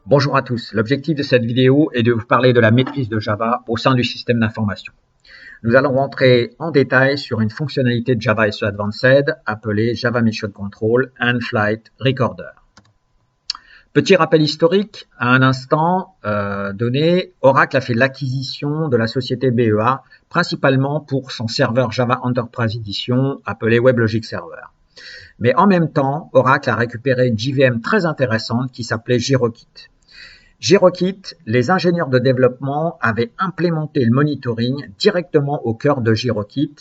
Bonjour à tous, l'objectif de cette vidéo est de vous parler de la maîtrise de Java au sein du système d'information. Nous allons rentrer en détail sur une fonctionnalité de Java SE Advanced appelée Java Mission Control and Flight Recorder. Petit rappel historique, à un instant donné, Oracle a fait l'acquisition de la société BEA, principalement pour son serveur Java Enterprise Edition appelé WebLogic Server. Mais en même temps, Oracle a récupéré une JVM très intéressante qui s'appelait Girokit. Girokit, les ingénieurs de développement avaient implémenté le monitoring directement au cœur de Girokit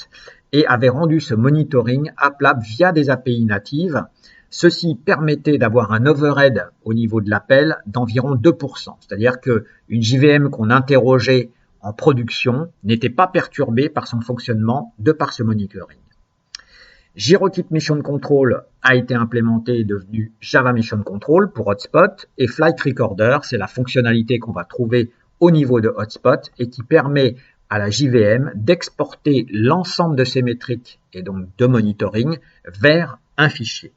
et avaient rendu ce monitoring appelable via des API natives. Ceci permettait d'avoir un overhead au niveau de l'appel d'environ 2%. C'est-à-dire qu'une JVM qu'on interrogeait en production n'était pas perturbée par son fonctionnement de par ce monitoring. Girokit Mission Control a été implémenté et devenu Java Mission Control pour Hotspot et Flight Recorder, c'est la fonctionnalité qu'on va trouver au niveau de Hotspot et qui permet à la JVM d'exporter l'ensemble de ses métriques et donc de monitoring vers un fichier.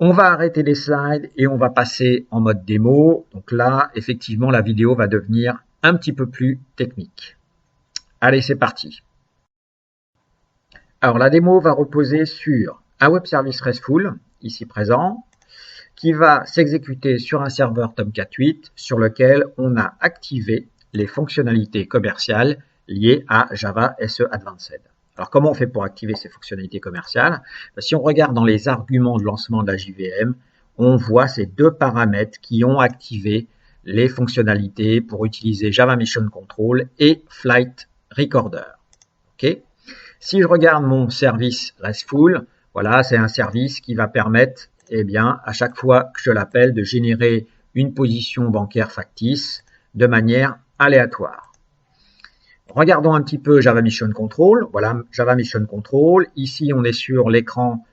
On va arrêter les slides et on va passer en mode démo. Donc là, effectivement, la vidéo va devenir un petit peu plus technique. Allez, c'est parti. Alors, la démo va reposer sur un web service RESTful, ici présent, qui va s'exécuter sur un serveur Tomcat 8 sur lequel on a activé les fonctionnalités commerciales liées à Java SE Advanced. Alors, comment on fait pour activer ces fonctionnalités commerciales? Si on regarde dans les arguments de lancement de la JVM, on voit ces deux paramètres qui ont activé les fonctionnalités pour utiliser Java Mission Control et Flight Recorder. OK? Si je regarde mon service RESTful, voilà, c'est un service qui va permettre, à chaque fois que je l'appelle, de générer une position bancaire factice de manière aléatoire. Regardons un petit peu Java Mission Control. Voilà, Java Mission Control. Ici, on est sur l'écran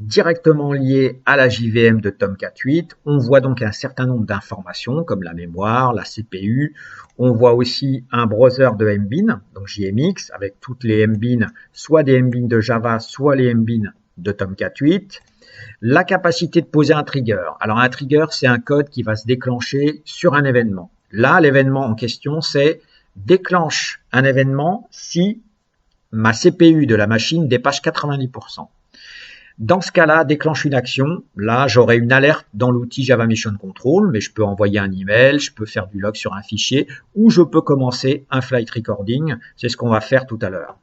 directement lié à la JVM de Tomcat 8. On voit donc un certain nombre d'informations comme la mémoire, la CPU. On voit aussi un browser de MBean, donc JMX, avec toutes les MBean, soit des MBean de Java, soit les MBean de Tomcat 8. La capacité de poser un trigger. Alors un trigger, c'est un code qui va se déclencher sur un événement. Là, l'événement en question, c'est déclenche un événement si ma CPU de la machine dépasse 90%. Dans ce cas-là, déclenche une action. Là, j'aurai une alerte dans l'outil Java Mission Control, mais je peux envoyer un email, je peux faire du log sur un fichier, ou je peux commencer un flight recording. C'est ce qu'on va faire tout à l'heure.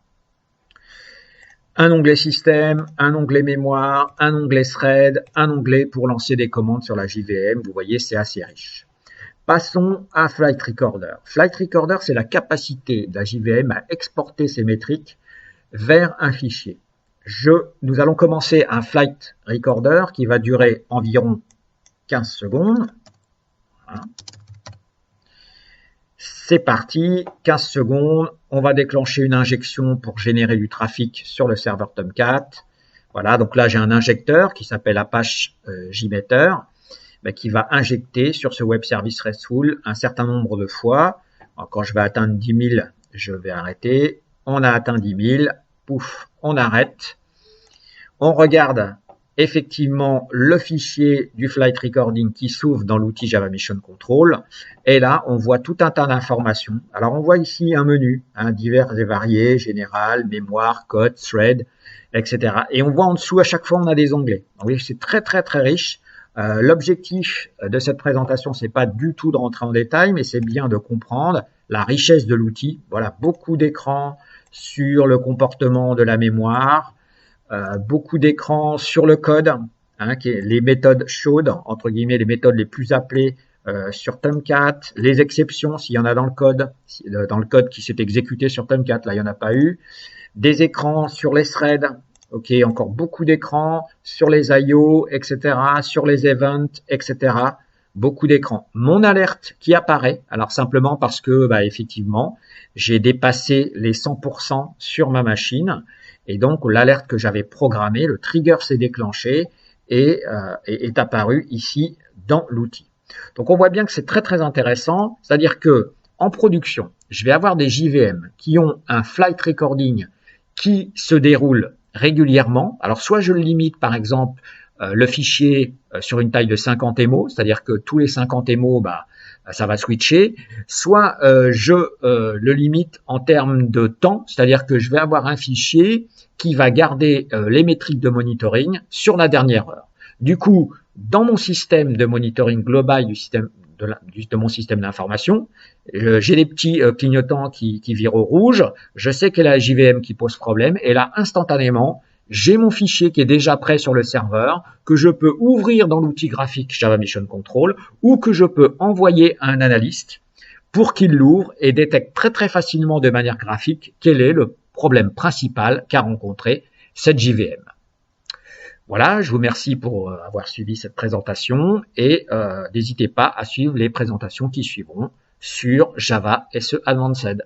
Un onglet système, un onglet mémoire, un onglet thread, un onglet pour lancer des commandes sur la JVM. Vous voyez, c'est assez riche. Passons à Flight Recorder. Flight Recorder, c'est la capacité de la JVM à exporter ses métriques vers un fichier. Nous allons commencer un Flight Recorder qui va durer environ 15 secondes. Voilà. C'est parti, 15 secondes. On va déclencher une injection pour générer du trafic sur le serveur Tomcat. Voilà, donc là j'ai un injecteur qui s'appelle Apache JMeter qui va injecter sur ce web service RESTful un certain nombre de fois. Alors, quand je vais atteindre 10 000, je vais arrêter. On a atteint 10 000. Pouf, on arrête. On regarde effectivement le fichier du flight recording qui s'ouvre dans l'outil Java Mission Control. Et là, on voit tout un tas d'informations. Alors, on voit ici un menu, divers et variés, général, mémoire, code, thread, etc. Et on voit en dessous, à chaque fois, on a des onglets. Vous voyez, c'est très, très, très riche. L'objectif de cette présentation, c'est pas du tout de rentrer en détail, mais c'est bien de comprendre la richesse de l'outil. Voilà, beaucoup d'écrans sur le comportement de la mémoire, beaucoup d'écrans sur le code, qui est les méthodes chaudes, entre guillemets, les méthodes les plus appelées sur Tomcat, les exceptions s'il y en a dans le code qui s'est exécuté sur Tomcat, là il n'y en a pas eu, des écrans sur les threads, ok, encore beaucoup d'écrans sur les IO, etc., sur les events, etc., beaucoup d'écrans. Mon alerte qui apparaît, alors simplement parce que, effectivement, j'ai dépassé les 100% sur ma machine, et donc l'alerte que j'avais programmée, le trigger s'est déclenché et est apparu ici dans l'outil. Donc on voit bien que c'est très très intéressant, c'est-à-dire que en production, je vais avoir des JVM qui ont un flight recording qui se déroule régulièrement. Alors soit je le limite par exemple le fichier sur une taille de 50 MO, c'est-à-dire que tous les 50 MO, ça va switcher, soit je le limite en termes de temps, c'est-à-dire que je vais avoir un fichier qui va garder les métriques de monitoring sur la dernière heure. Du coup, dans mon système de monitoring global du système de mon système d'information, j'ai des petits clignotants qui virent au rouge, je sais qu'il y a la JVM qui pose problème, et là, instantanément, j'ai mon fichier qui est déjà prêt sur le serveur, que je peux ouvrir dans l'outil graphique Java Mission Control, ou que je peux envoyer à un analyste pour qu'il l'ouvre et détecte très facilement de manière graphique quel est le problème principal qu'a rencontré cette JVM. Voilà, je vous remercie pour avoir suivi cette présentation et n'hésitez pas à suivre les présentations qui suivront sur Java SE Advanced.